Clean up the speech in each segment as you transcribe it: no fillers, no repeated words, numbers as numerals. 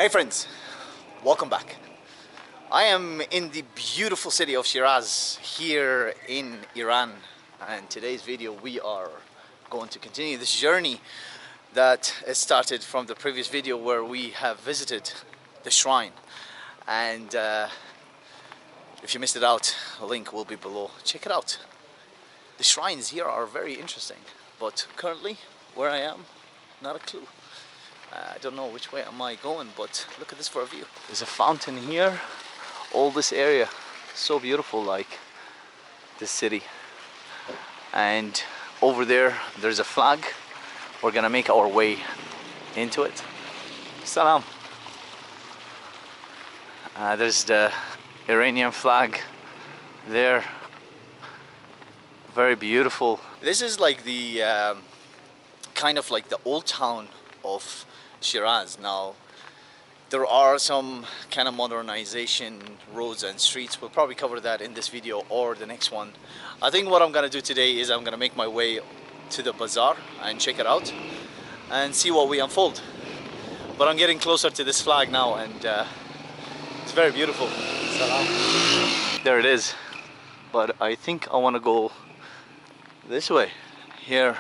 Hey friends, welcome back. I am in the beautiful city of Shiraz here in Iran, and today's video we are going to continue this journey that started from the previous video where we have visited the shrine. And if you missed it out, a link will be below. Check it out. The shrines here are very interesting, but currently where I am, not a clue. I don't know which way am I going, but look at this for a view. There's a fountain here. All this area, so beautiful, like this city. And over there, there's a flag. We're gonna make our way into it. Salam. There's the Iranian flag there. Very beautiful. This is like the kind of like the old town of Shiraz. Now there are some kind of modernization roads and streets. We'll probably cover that in this video or the next one. I think what I'm gonna do today is I'm gonna make my way to the bazaar and check it out and see what we unfold. But I'm getting closer to this flag now, and it's very beautiful. There it is. But I think I want to go this way here.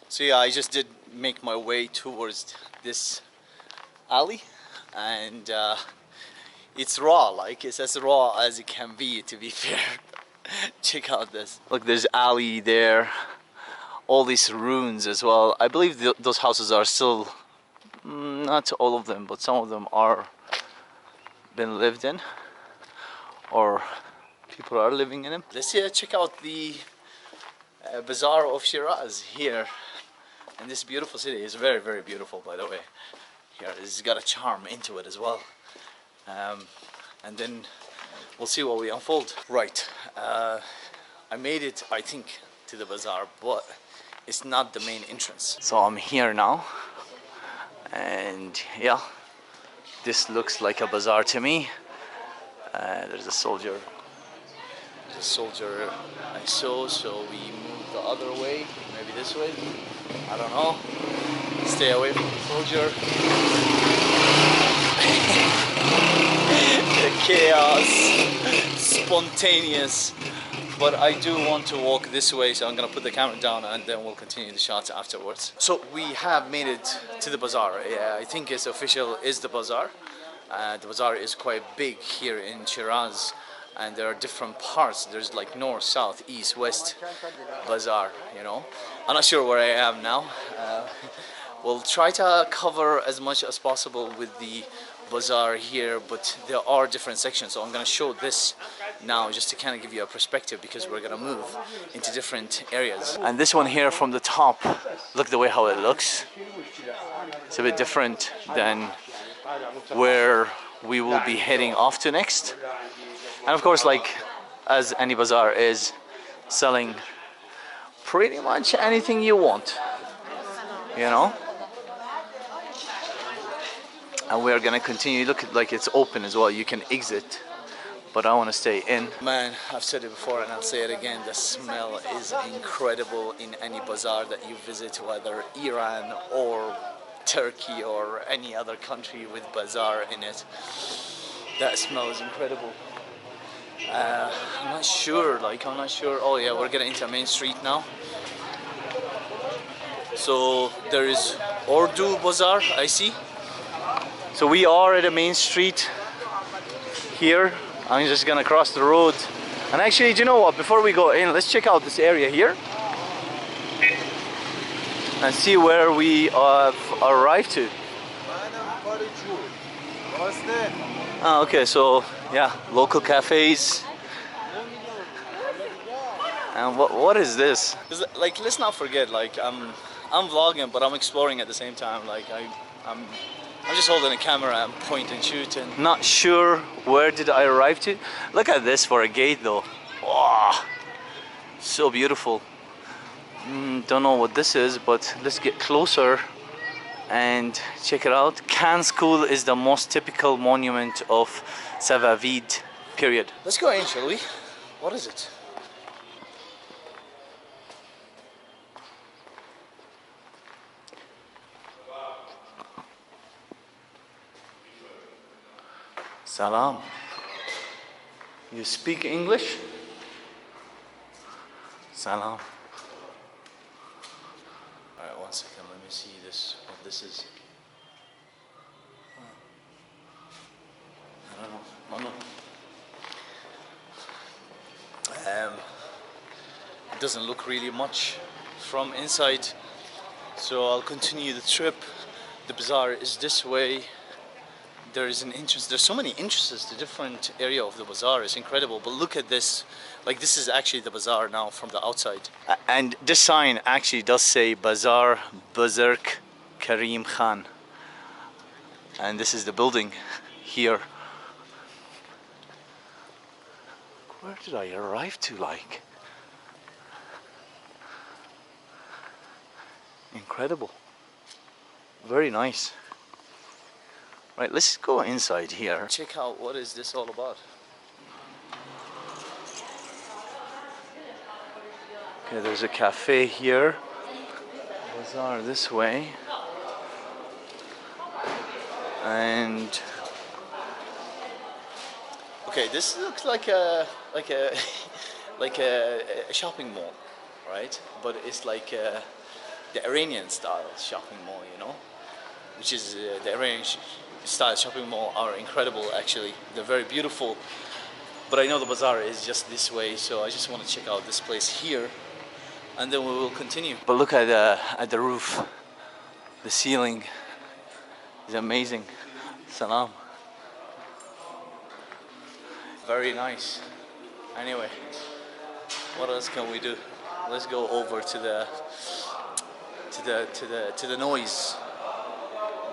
So yeah, I just did make my way towards this alley, and it's raw, like it's as raw as it can be, to be fair. Check out this. Look, there's alley there, all these ruins as well. I believe those houses are still, not all of them, but some of them are been lived in, or people are living in them. Let's check out the Bazaar of Shiraz here. And this beautiful city is very, very beautiful, by the way. Here, it's got a charm into it as well. And then we'll see what we unfold. Right, I made it, I think, to the bazaar, but it's not the main entrance. So I'm here now, and yeah, this looks like a bazaar to me. There's a soldier. There's a soldier I saw, so we move the other way, maybe this way. I don't know. Stay away from the soldier. The chaos, spontaneous. But I do want to walk this way, so I'm gonna put the camera down and then we'll continue the shots afterwards. So we have made it to the bazaar. Yeah, I think it's official, is the bazaar. The bazaar is quite big here in Shiraz, and there are different parts. There's like north, south, east, west bazaar, you know. I'm not sure where I am now. We'll try to cover as much as possible with the bazaar here, but there are different sections, so I'm going to show this now just to kind of give you a perspective, because we're going to move into different areas. And this one here from the top, look the way how it looks. It's a bit different than where we will be heading off to next. And of course, like as any bazaar is, selling pretty much anything you want, you know. And we are gonna continue. Look, like it's open as well, you can exit, but I want to stay in. Man, I've said it before and I'll say it again, the smell is incredible in any bazaar that you visit, whether Iran or Turkey or any other country with bazaar in it. That smell is incredible. I'm not sure. Oh yeah, we're getting into main street now. So there is Urdu Bazaar, I see. So we are at the main street here. I'm just gonna cross the road. And actually, do you know what? Before we go in, let's check out this area here and see where we arrived to. Okay, so yeah, local cafes. And what is this? Like, let's not forget, like I'm vlogging, but I'm exploring at the same time. Like I'm just holding a camera and point and shoot, and not sure where did I arrive to. Look at this for a gate though. Wow, so beautiful. Don't know what this is, but let's get closer and check it out. Khan School is the most typical monument of Safavid period. Let's go in, shall we? What is it? Salam. You speak English? Salam. Alright, one second, let me see this, what this is. I don't know. It doesn't look really much from inside, so I'll continue the trip. The bazaar is this way. There is an entrance. There's so many entrances to different area of the bazaar. It's incredible. But look at this. Like, this is actually the bazaar now from the outside. And this sign actually does say Bazaar Bazark Karim Khan. And this is the building here. Where did I arrive to, like? Incredible. Very nice. Right, let's go inside here. Check out what is this all about. Okay, there's a cafe here. Bazaar this way. And okay, this looks like a like a shopping mall, right? But it's like the Iranian style shopping mall, you know, which is the Iranian style shopping mall are incredible. Actually, they're very beautiful. But I know the bazaar is just this way, so I just want to check out this place here, and then we will continue. But look at the roof. The ceiling is amazing. Salam. Very nice. Anyway, what else can we do? Let's go over to the noise.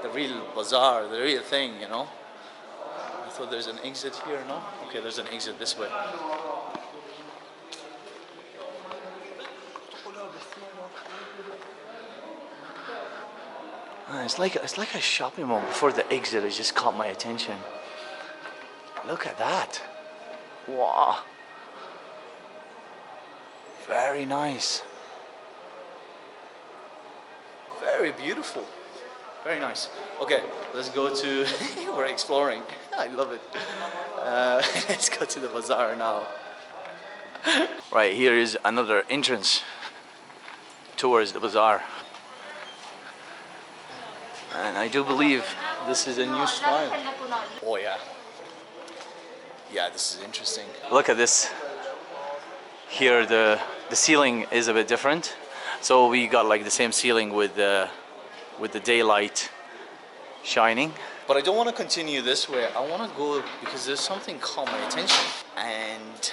The real bazaar, the real thing, you know. I thought there's an exit here, no? Okay, there's an exit this way. It's like a shopping mall. Before the exit, it just caught my attention. Look at that! Wow, very nice, very beautiful, very nice. Okay, let's go to. We're exploring. I love it. Let's go to the bazaar now. Right, here is another entrance towards the bazaar. And I do believe this is a new style. Oh yeah. Yeah, this is interesting. Look at this. Here the ceiling is a bit different. So we got like the same ceiling with the daylight shining. But I don't want to continue this way. I want to go because there's something caught my attention. And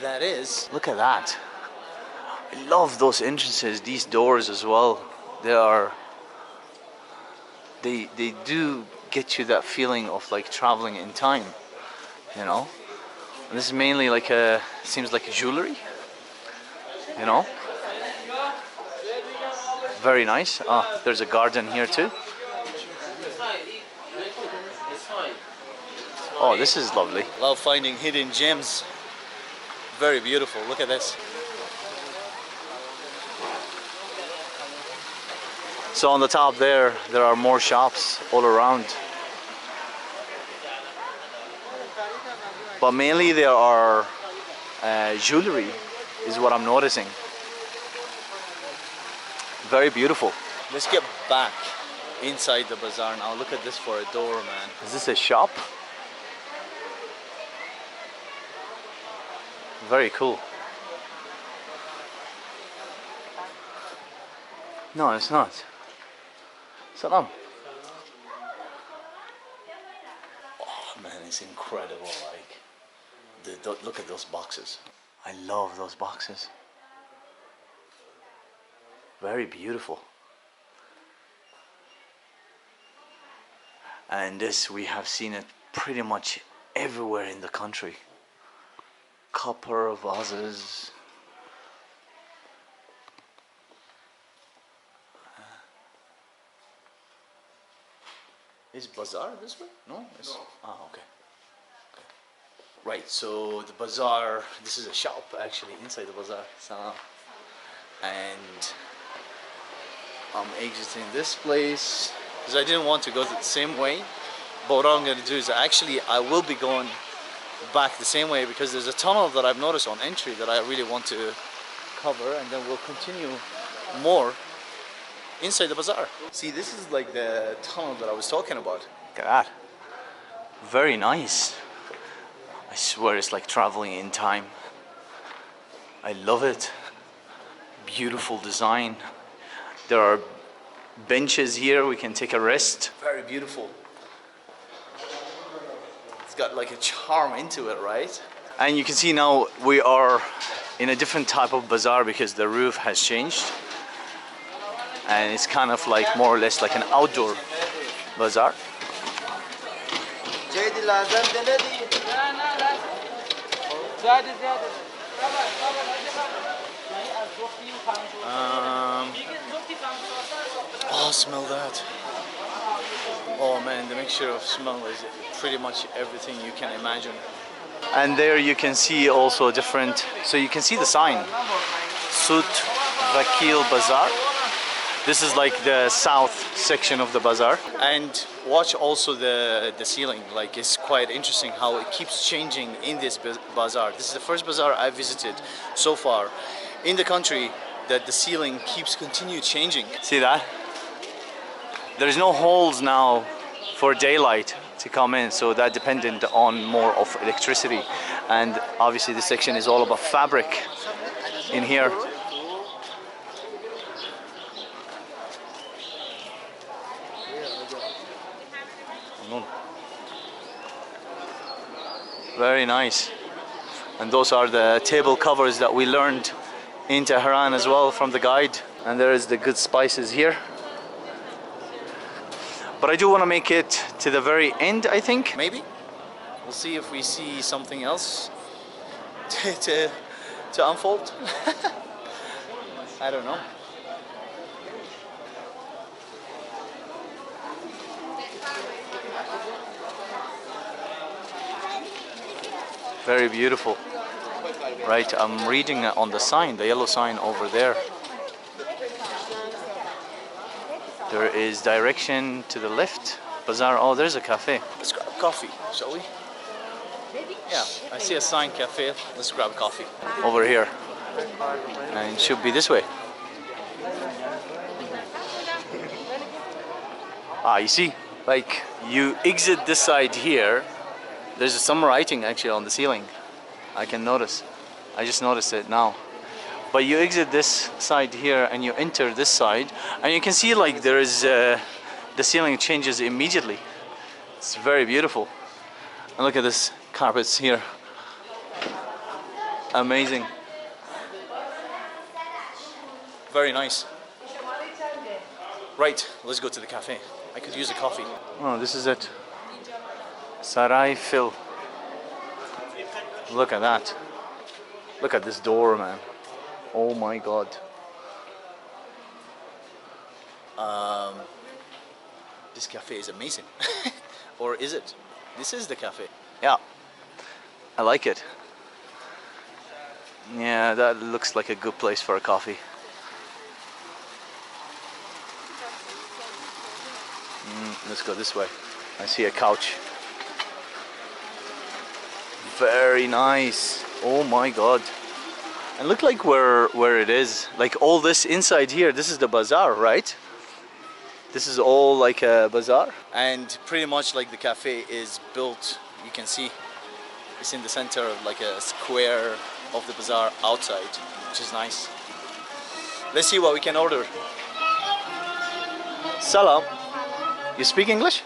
that is, look at that. I love those entrances, these doors as well. They do get you that feeling of like traveling in time, you know. And this is mainly like seems like a jewelry, you know. Very nice. Ah, there's a garden here too. Oh, this is lovely. Love finding hidden gems. Very beautiful. Look at this. So on the top there are more shops all around. But mainly there are jewelry is what I'm noticing. Very beautiful. Let's get back inside the bazaar now. Look at this for a door, man. Is this a shop? Very cool. No, it's not. Salam. Oh man, it's incredible. Like, look at those boxes. I love those boxes. Very beautiful. And this, we have seen it pretty much everywhere in the country. Copper vases. Is bazaar this way? No? It's, ah, okay. Right, so the bazaar, this is a shop actually inside the bazaar. Salam. And I'm exiting this place because I didn't want to go the same way, But what I'm gonna do is actually I will be going back the same way because there's a tunnel that I've noticed on entry that I really want to cover, and then we'll continue more inside the bazaar. See, this is like the tunnel that I was talking about. Look at that. Very nice. I swear it's like traveling in time. I love it. Beautiful design. There are benches here, we can take a rest. Very beautiful. It's got like a charm into it, right? And you can see now we are in a different type of bazaar because the roof has changed. And it's kind of like more or less like an outdoor bazaar. Oh, smell that. Oh man, the mixture of smell is pretty much everything you can imagine. And there you can see also different, so you can see the sign, Sut Vakil Bazaar. This is like the south section of the bazaar. And watch also the ceiling, like it's quite interesting how it keeps changing in this bazaar. This is the first bazaar I visited so far in the country that the ceiling keeps continue changing. See that? There's no holes now for daylight to come in, so that dependent on more of electricity. And obviously this section is all about fabric in here. Very nice. And those are the table covers that we learned in Tehran as well from the guide. And there is the good spices here. But I do want to make it to the very end, I think. Maybe. We'll see if we see something else to unfold. I don't know. Very beautiful. Right, I'm reading on the sign, the yellow sign over there. There is direction to the left. Bazaar. Oh, there's a cafe. Let's grab coffee, shall we? Yeah, I see a sign, cafe. Let's grab coffee. Over here. And it should be this way. Ah, you see? Like, you exit this side here. There's some writing actually on the ceiling. I can notice. I just noticed it now. But you exit this side here and you enter this side, and you can see like there is the ceiling changes immediately. It's very beautiful. And look at this carpets here. Amazing. Very nice. Right, let's go to the cafe. I could use a coffee. Oh, this is it. Sarai Fil. Look at that. Look at this door, man. Oh my god. This cafe is amazing. Or is it? This is the cafe. Yeah. I like it. Yeah, that looks like a good place for a coffee. Let's go this way. I see a couch. Very nice. Oh my god. And look like where it is. Like all this inside here, this is the bazaar, right? This is all like a bazaar. And pretty much like the cafe is built, you can see, it's in the center of like a square of the bazaar outside, which is nice. Let's see what we can order. Salam. You speak English?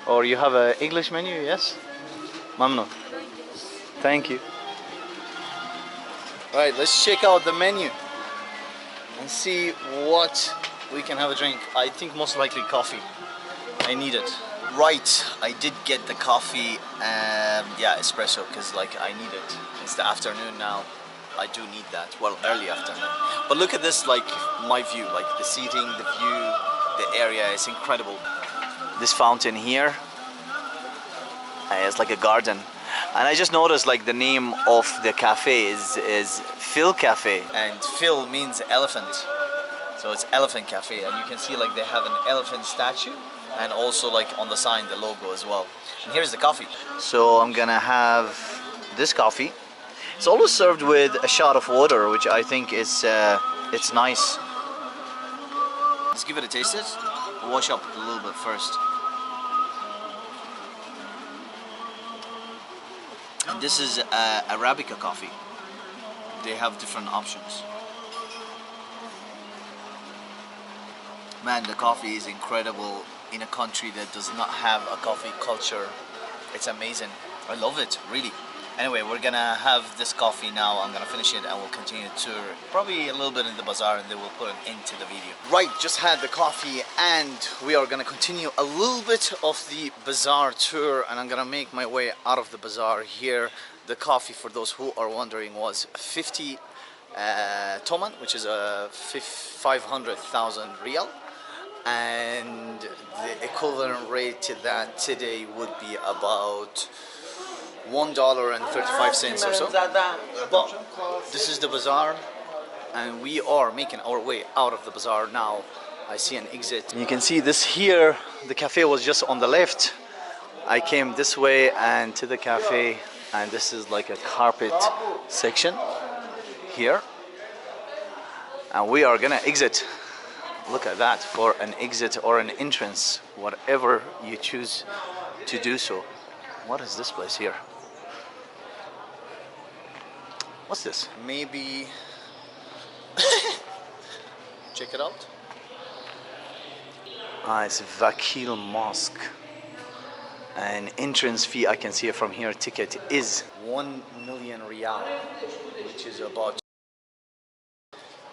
Or you have an English menu, yes? Mamno. Thank you. Right, let's check out the menu and see what we can have a drink. I think most likely coffee. I need it. Right, I did get the coffee, yeah, espresso, because like I need it. It's the afternoon now. I do need that. Well, early afternoon. But look at this, like my view, like the seating, the view, the area is incredible. This fountain here, it's like a garden. And I just noticed like the name of the cafe is Phil Cafe, and Phil means elephant, so it's Elephant Cafe. And you can see like they have an elephant statue and also like on the sign, the logo as well. And here's the coffee. So I'm gonna have this coffee. It's always served with a shot of water, which I think is it's nice. Let's give it a taste. Wash up a little bit first. And this is Arabica coffee. They have different options. Man, the coffee is incredible in a country that does not have a coffee culture. It's amazing. I love it, really. Anyway, we're gonna have this coffee now. I'm gonna finish it and we'll continue the tour. Probably a little bit in the bazaar and then we'll put an end to the video. Right, just had the coffee and we are gonna continue a little bit of the bazaar tour, and I'm gonna make my way out of the bazaar here. The coffee, for those who are wondering, was 50 toman, which is a 500,000 riyal. And the equivalent rate to that today would be about $1.35 or so. But this is the bazaar and we are making our way out of the bazaar now. I see an exit. You can see this here, the cafe was just on the left. I came this way and to the cafe, and this is like a carpet section here. And we are gonna exit. Look at that, for an exit or an entrance, whatever you choose to do so. What is this place here? What's this? Maybe check it out. It's Vakil Mosque. An entrance fee, I can see it from here, ticket is 1 million riyal, which is about...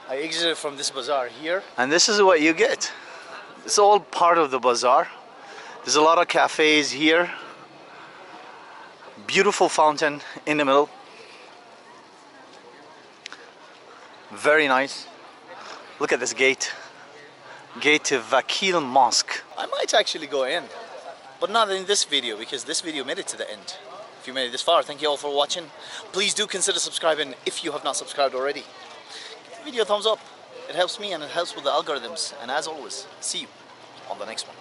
I exited from this bazaar here, and this is what you get. It's all part of the bazaar. There's a lot of cafes here. Beautiful fountain in the middle. Very nice. Look at this gate. Gate to Vakil Mosque. I might actually go in, but not in this video, because this video made it to the end. If you made it this far, thank you all for watching. Please do consider subscribing if you have not subscribed already. Video a thumbs up. It helps me and it helps with the algorithms. And as always, see you on the next one.